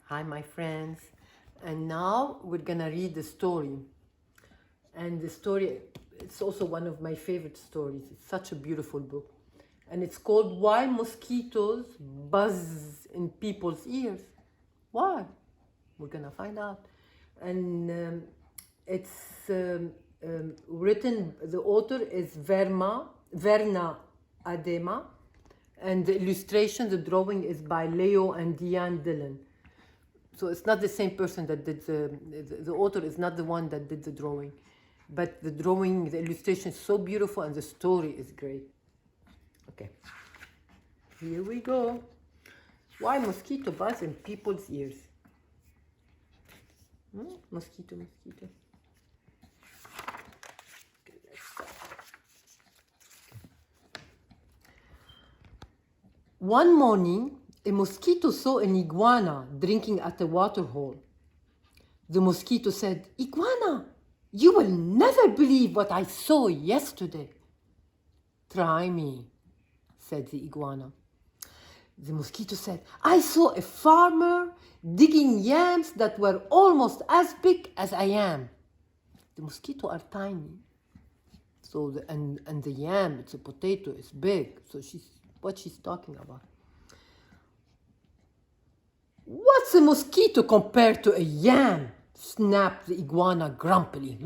Hi, my friends. And now we're gonna read the story. And the story, it's also one of my favorite stories. It's such a beautiful book. And it's called Why Mosquitoes Buzz in People's Ears. Why? We're gonna find out. And it's written, the author is Verna Adema. And the illustration, the drawing is by Leo and Diane Dillon. So it's not the same person that did the author is not the one that did the drawing. But the drawing, the illustration is so beautiful and the story is great. Okay, here we go. Why mosquito buzz in people's ears? Mosquito, mosquito. Okay, let's start. One morning, a mosquito saw an iguana drinking at a water hole. The mosquito said, "Iguana, you will never believe what I saw yesterday." "Try me," said the iguana. The mosquito said, "I saw a farmer digging yams that were almost as big as I am." The mosquitoes are tiny. So and the yam, it's a potato, is big. So what she's talking about. "What's a mosquito compared to a yam?" snapped the iguana grumpily.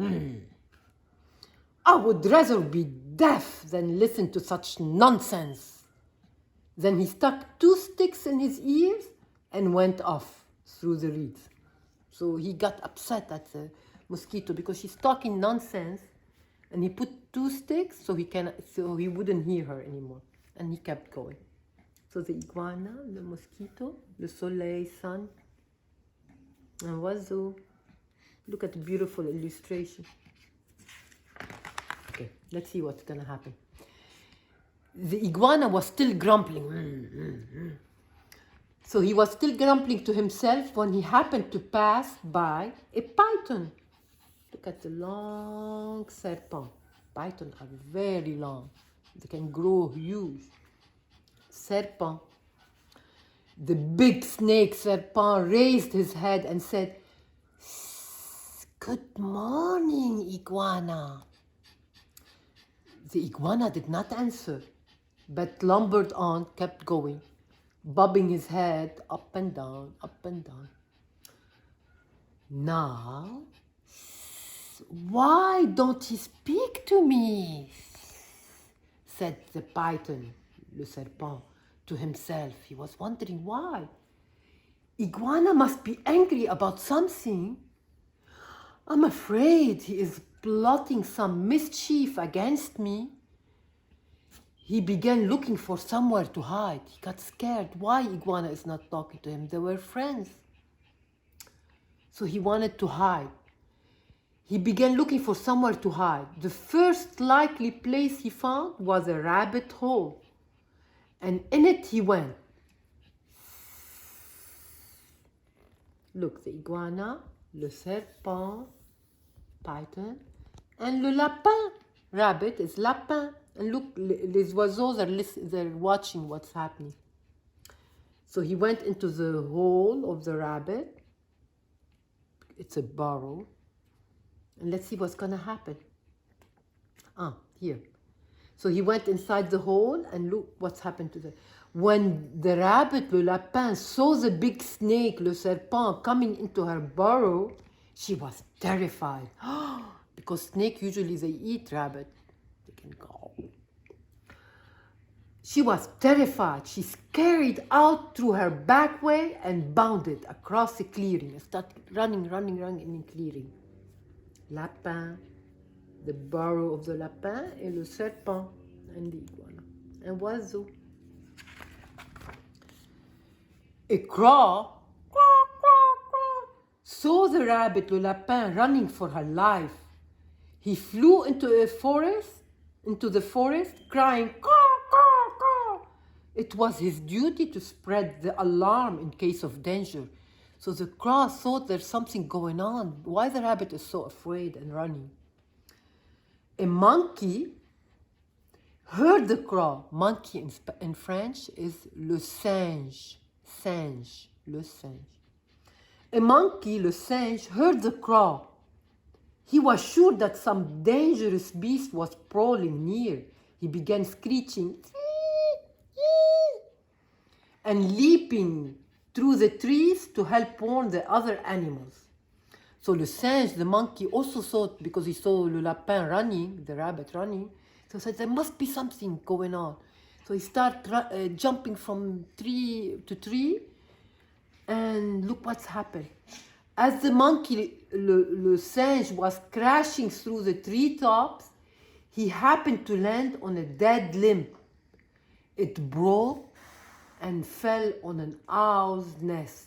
"I would rather be deaf than listen to such nonsense." Then he stuck 2 sticks in his ears and went off through the reeds. So he got upset at the mosquito because she's talking nonsense, and he put 2 sticks so he wouldn't hear her anymore, and he kept going. So the iguana, the mosquito, le soleil, sun, and oiseau. Look at the beautiful illustration. Okay, let's see what's gonna happen. The iguana was still grumbling. So he was still grumbling to himself when he happened to pass by a python. Look at the long serpent. Pythons are very long. They can grow huge. Serpent. The big snake serpent raised his head and said, "Good morning, iguana." The iguana did not answer, but lumbered on, kept going, bobbing his head up and down, up and down. "Now, why don't he speak to me?" said the python, le serpent, to himself. He was wondering why. Iguana must be angry about something. I'm afraid he is plotting some mischief against me. He began looking for somewhere to hide. He got scared. Why iguana is not talking to him? They were friends. So he wanted to hide. He began looking for somewhere to hide. The first likely place he found was a rabbit hole. And in it he went. Look, the iguana, le serpent, python, and le lapin. Rabbit is lapin. And look, les oiseaux they're watching what's happening. So he went into the hole of the rabbit. It's a burrow. And let's see what's gonna happen. Here. So he went inside the hole and look what's happened to the... When the rabbit, le lapin, saw the big snake, le serpent, coming into her burrow, she was terrified. Because snakes usually they eat rabbit. They can go. She was terrified. She scurried out through her back way and bounded across the clearing and started running in the clearing. Lapin, the burrow of the lapin, et le serpent, and the iguana, and oiseau. A crow saw the rabbit, le lapin, running for her life. He flew into the forest, crying, "Caw, caw, caw." It was his duty to spread the alarm in case of danger. So the crow thought there's something going on. Why the rabbit is so afraid and running? A monkey heard the crow. Monkey in French is le singe. Singe, le singe. A monkey, le singe, heard the crow. He was sure that some dangerous beast was prowling near. He began screeching and leaping through the trees to help warn the other animals. So le singe, the monkey, also thought, because he saw le lapin running, the rabbit running, so he said, there must be something going on. So he started jumping from tree to tree, and look what's happened. As the monkey, le singe, was crashing through the treetops, he happened to land on a dead limb. It broke and fell on an owl's nest,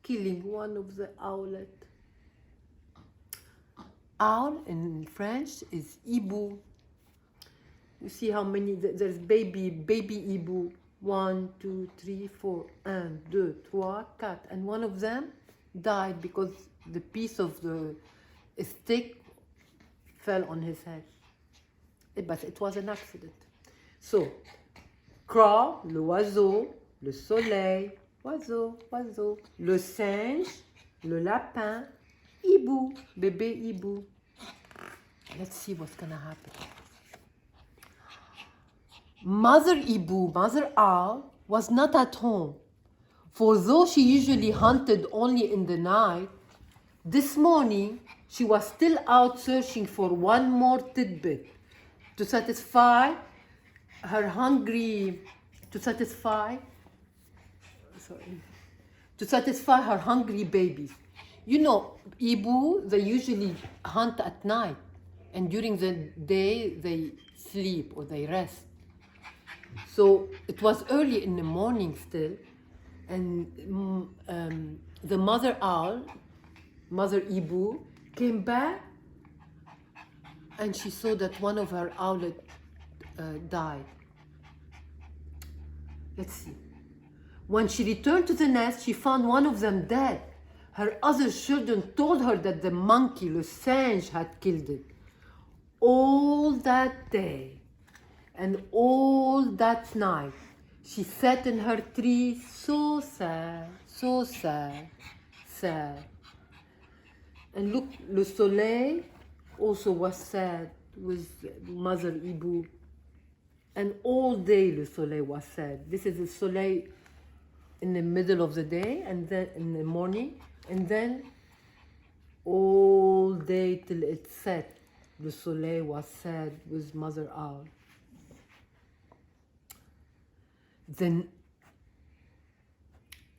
killing one of the owlets. Owl in French is hibou. You see how many, there's baby hibou. 1, 2, 3, 4, 1, 2, 3, 4, and one of them died because the piece of the stick fell on his head. But it was an accident. So, crow, l'oiseau, le soleil, oiseau, oiseau, le singe, le lapin, hibou, bébé hibou. Let's see what's gonna happen. Mother hibou, mother owl, was not at home, for though she usually hunted only in the night, this morning she was still out searching for one more tidbit to satisfy her hungry babies. You know, hibou, they usually hunt at night, and during the day they sleep or they rest. So it was early in the morning still, and the mother owl, mother hibou, came back, and she saw that one of her owlets died. Let's see. When she returned to the nest, she found one of them dead. Her other children told her that the monkey, le singe, had killed it. All that day and all that night, she sat in her tree so sad, sad. And look, le soleil also was sad with mother hibou. And all day le soleil was sad. This is the soleil in the middle of the day and then in the morning, and then all day till it set, the soleil was sad with mother owl. Then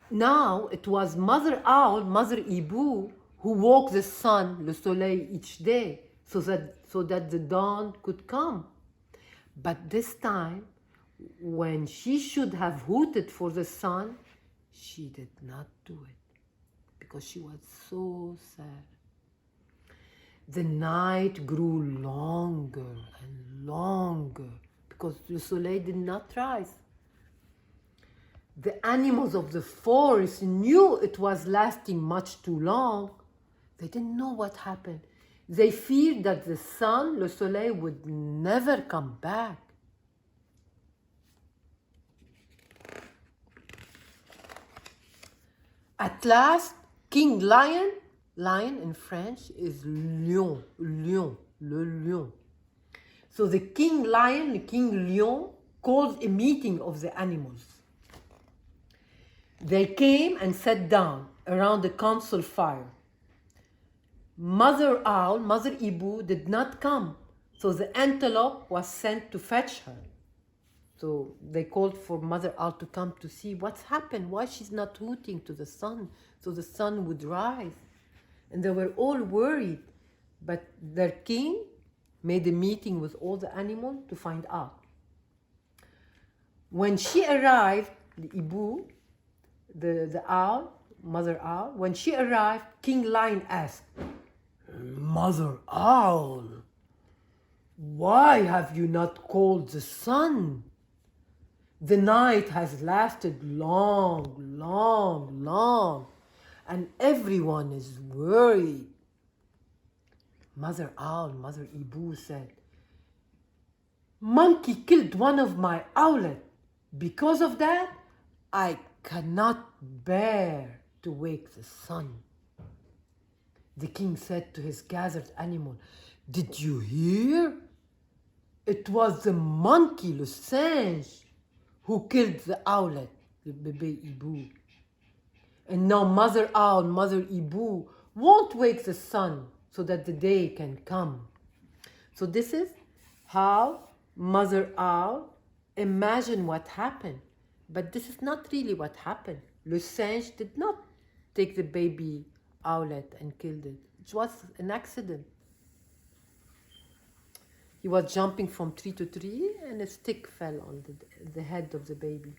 now it was mother owl, mother hibou, who woke the sun, le soleil, each day so that the dawn could come. But this time, when she should have hooted for the sun, she did not do it because she was so sad. The night grew longer and longer because the soleil did not rise. The animals of the forest knew it was lasting much too long. They didn't know what happened. They feared that the sun, le soleil, would never come back. At last, King Lion, lion in French is lion, le lion. So the King Lion, the King Lion, called a meeting of the animals. They came and sat down around the council fire. Mother Owl, Mother hibou, did not come, so the antelope was sent to fetch her. So they called for Mother Owl to come to see what's happened, why she's not hooting to the sun, so the sun would rise. And they were all worried, but their king made a meeting with all the animals to find out. When she arrived, the hibou, the owl, Mother Owl, when she arrived, King Lion asked, Mother Owl, why have you not called the sun? The night has lasted long, and everyone is worried. Mother Owl, Mother hibou said, Monkey killed one of my owlets. Because of that, I cannot bear to wake the sun. The king said to his gathered animal, "Did you hear? It was the monkey, le singe, who killed the owlet, le bébé hibou. And now Mother Owl, Mother Hibou, won't wake the sun so that the day can come." So this is how Mother Owl imagined what happened. But this is not really what happened. Le singe did not take the baby owlet and killed it. It was an accident. He was jumping from tree to tree and a stick fell on the head of the baby.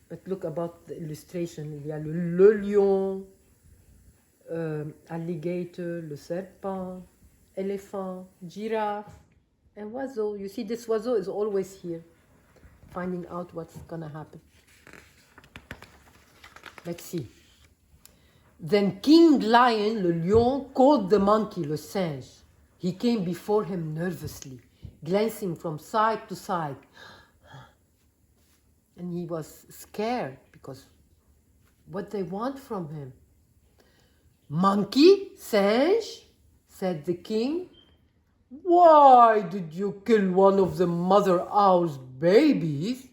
But look about the illustration. Il y a le lion, alligator, le serpent, elephant, giraffe, and oiseau. You see, this oiseau is always here, finding out what's gonna happen. Let's see. Then King Lion, le lion, called the monkey, le singe. He came before him nervously, glancing from side to side. And he was scared because what they want from him. "Monkey, singe," said the king, "why did you kill one of the mother owl's babies?"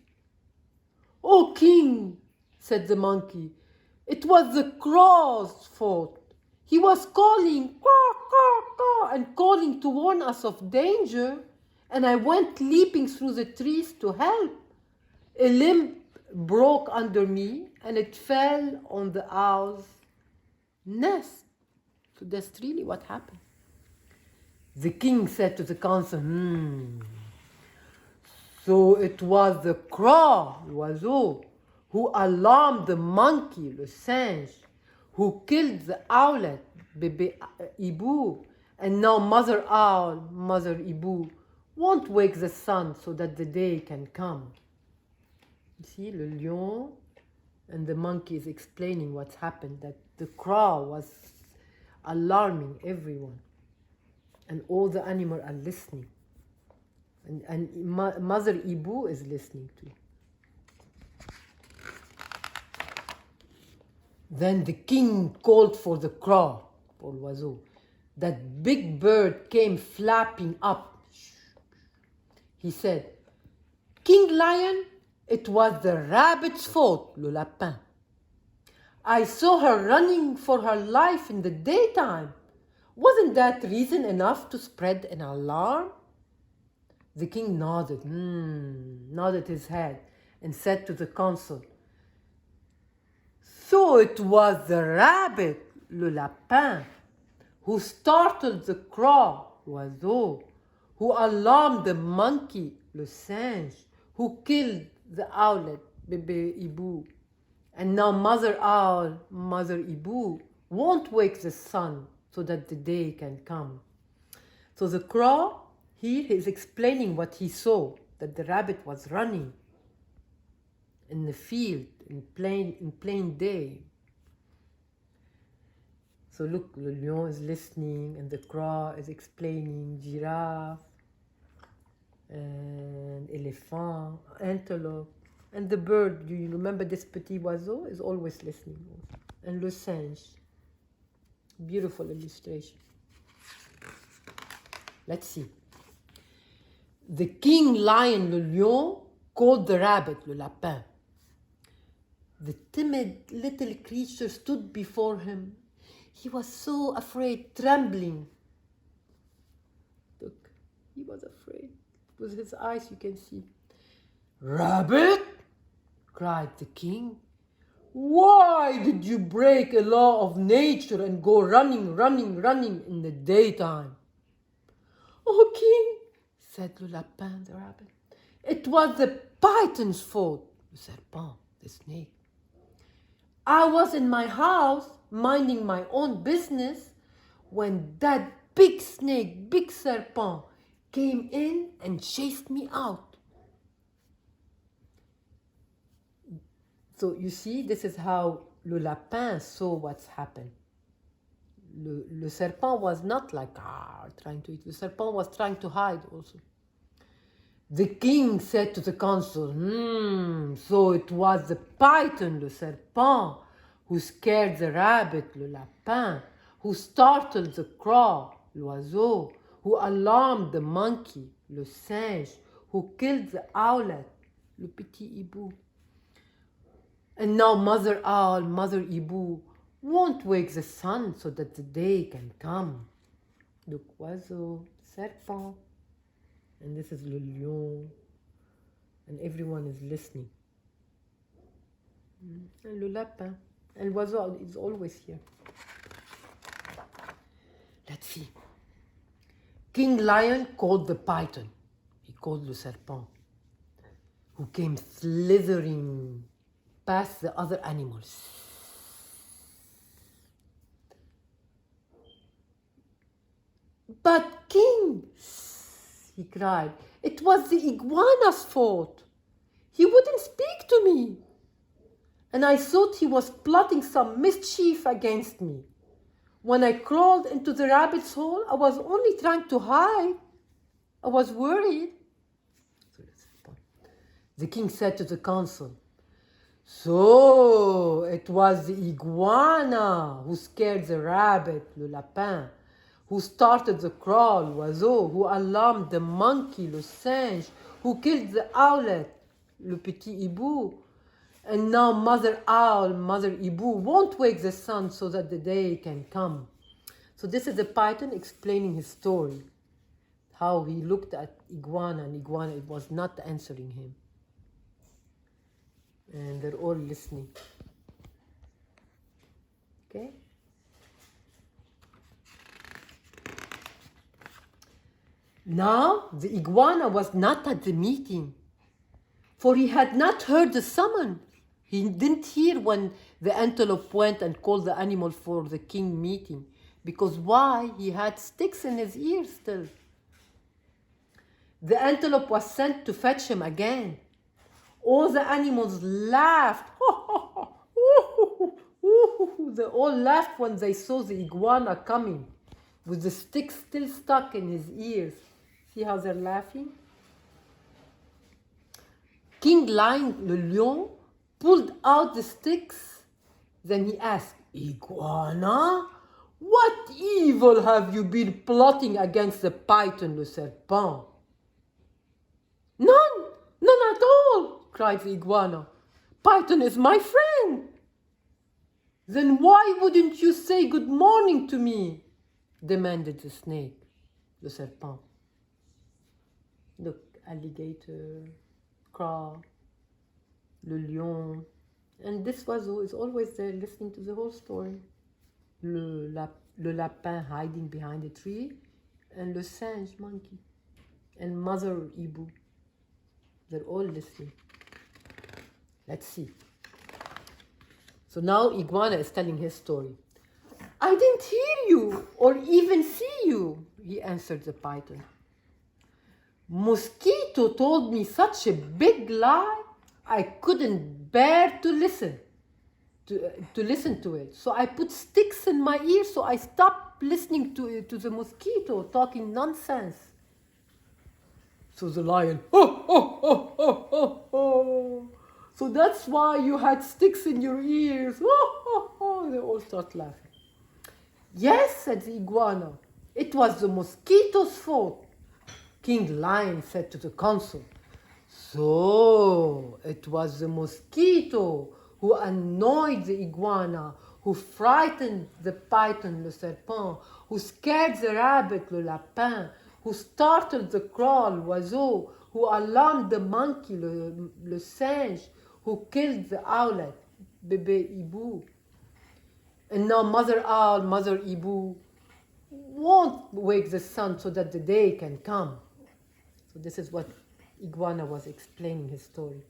"Oh, king," said the monkey, "it was the crow's fault. He was calling, caw, caw, caw, and calling to warn us of danger, and I went leaping through the trees to help. A limb broke under me, and it fell on the owl's nest." So that's really what happened. The king said to the council, "So it was the crow, l'oiseau, who alarmed the monkey, le singe, who killed the owlet, bébé hibou, and now Mother Owl, Mother Hibou, won't wake the sun so that the day can come." You see, le lion and the monkey is explaining what's happened, that the crow was alarming everyone, and all the animals are listening, and Mother Hibou is listening too. Then the king called for the crow, for l'oiseau. That big bird came flapping up. He said, "King Lion, it was the rabbit's fault, le lapin. I saw her running for her life in the daytime. Wasn't that reason enough to spread an alarm?" The king nodded his head and said to the council, "So it was the rabbit, le lapin, who startled the crow, l'oiseau, who alarmed the monkey, le singe, who killed the owlet, bébé hibou. And now Mother Owl, Mother Hibou, won't wake the sun so that the day can come." So the crow here is explaining what he saw, that the rabbit was running in the field in plain day. So look, le lion is listening and the crow is explaining, giraffe and elephant, antelope, and the bird, do you remember this petit oiseau, is always listening also. And le singe. Beautiful illustration. Let's see. The king lion, le lion, called the rabbit, le lapin. The timid little creature stood before him. He was so afraid, trembling. Look, he was afraid. With his eyes you can see. "Rabbit," cried the king, "why did you break a law of nature and go running in the daytime?" "Oh, king," said le lapin, the rabbit, "it was the python's fault, le serpent, the snake. I was in my house minding my own business when that big snake, big serpent, came in and chased me out." So you see, this is how le lapin saw what's happened. Le serpent was not like trying to eat. Le serpent was trying to hide also. The king said to the council, "So it was the python, le serpent, who scared the rabbit, le lapin, who startled the crow, l'oiseau, who alarmed the monkey, le singe, who killed the owlet, le petit hibou. And now Mother Owl, Mother Hibou, won't wake the sun so that the day can come. Donc, oiseau, serpent, and this is le lion, and everyone is listening. And le lapin, and l'oiseau is always here. Let's see. King Lion called the python. He called le serpent, who came slithering past the other animals. But King, he cried, it was the iguana's fault. He wouldn't speak to me. And I thought he was plotting some mischief against me. When I crawled into the rabbit's hole, I was only trying to hide. I was worried. The king said to the council, so it was the iguana who scared the rabbit, le lapin, who started the crow, l'oiseau, who alarmed the monkey, le singe, who killed the owlet, le petit hibou. And now Mother Owl, Mother Hibou, won't wake the sun so that the day can come. So this is the python explaining his story, how he looked at iguana, and iguana was not answering him. And they're all listening. Okay? Now, the iguana was not at the meeting, for he had not heard the summons. He didn't hear when the antelope went and called the animal for the king meeting. Because why? He had sticks in his ears still. The antelope was sent to fetch him again. All the animals laughed. They all laughed when they saw the iguana coming, with the sticks still stuck in his ears. See how they're laughing? King Lion, le lion, pulled out the sticks. Then he asked, Iguana, what evil have you been plotting against the python, le serpent? None, none at all, cried the iguana. Python is my friend. Then why wouldn't you say good morning to me? Demanded the snake, le serpent. Look, alligator, crow, le lion. And this oiseau is always there listening to the whole story. Le lapin hiding behind a tree, and le singe, monkey, and Mother Hibou. They're all listening. Let's see. So now Iguana is telling his story. I didn't hear you or even see you, he answered the python. Mosquito told me such a big lie, I couldn't bear to listen to it. So I put sticks in my ears, so I stopped listening to the mosquito talking nonsense. So the lion, so that's why you had sticks in your ears. They all start laughing. Yes, said the iguana, it was the mosquito's fault. King Lion said to the council, so it was the mosquito who annoyed the iguana, who frightened the python, le serpent, who scared the rabbit, le lapin, who startled the crow, l'oiseau, who alarmed the monkey, le singe, who killed the owlet, bébé hibou. And now Mother Owl, Mother Hibou, won't wake the sun so that the day can come. So this is what Iguana was explaining his story.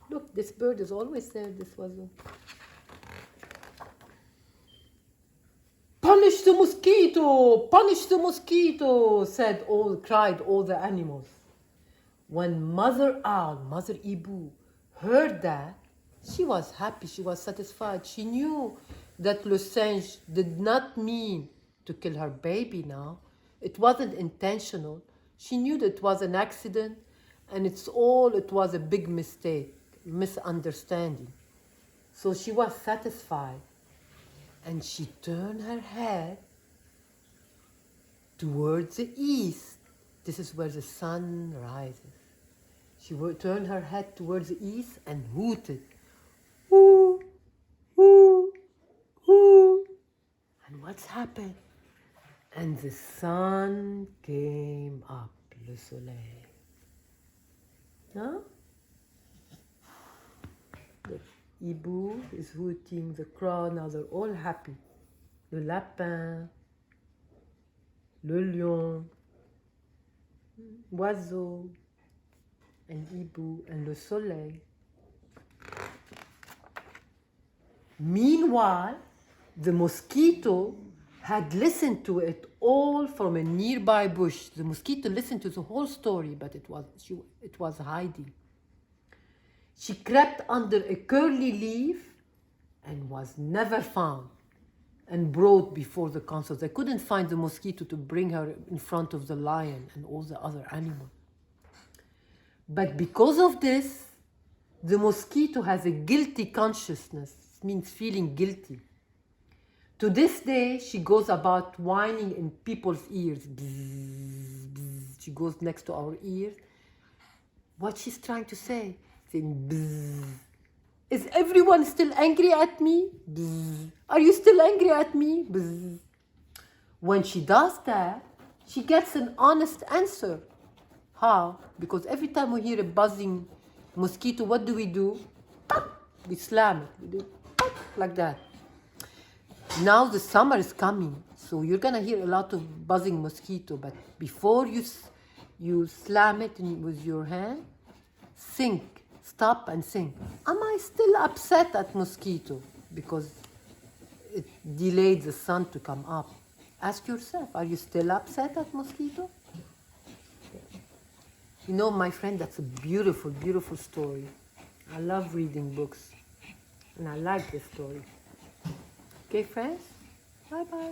Look, this bird is always there, this oiseau. Punish the mosquito! Punish the mosquito! Cried all the animals. When Mother Owl, Mother Hibou, heard that, she was happy, she was satisfied. She knew that le singe did not mean to kill her baby now. It wasn't intentional. She knew that it was an accident, and it was a big mistake, misunderstanding. So she was satisfied. and she turned her head towards the east. This is where the sun rises. She turned her head towards the east and hooted. Whoo, whoo, whoo. And what's happened? And the sun came up, le soleil. Huh? The hibou is hooting, the crow, now they're all happy. Le lapin, le lion, oiseau, and hibou, and le soleil. Meanwhile, the mosquito had listened to it all from a nearby bush. The mosquito listened to the whole story, but it was hiding. She crept under a curly leaf and was never found and brought before the council. They couldn't find the mosquito to bring her in front of the lion and all the other animals. But because of this, the mosquito has a guilty consciousness. It means feeling guilty. To this day, she goes about whining in people's ears. Bzz, bzz. She goes next to our ears. What she's trying to say? Saying, bzz. Is everyone still angry at me? Bzz. Are you still angry at me? Bzz. When she does that, she gets an honest answer. How? Because every time we hear a buzzing mosquito, what do? We slam it. We do like that. Now the summer is coming, so you're gonna hear a lot of buzzing mosquito, but before you slam it with your hand, think, stop and think, am I still upset at mosquito? Because it delayed the sun to come up. Ask yourself, are you still upset at mosquito? You know, my friend, that's a beautiful, beautiful story. I love reading books, and I like this story. Okay, friends? Bye-bye.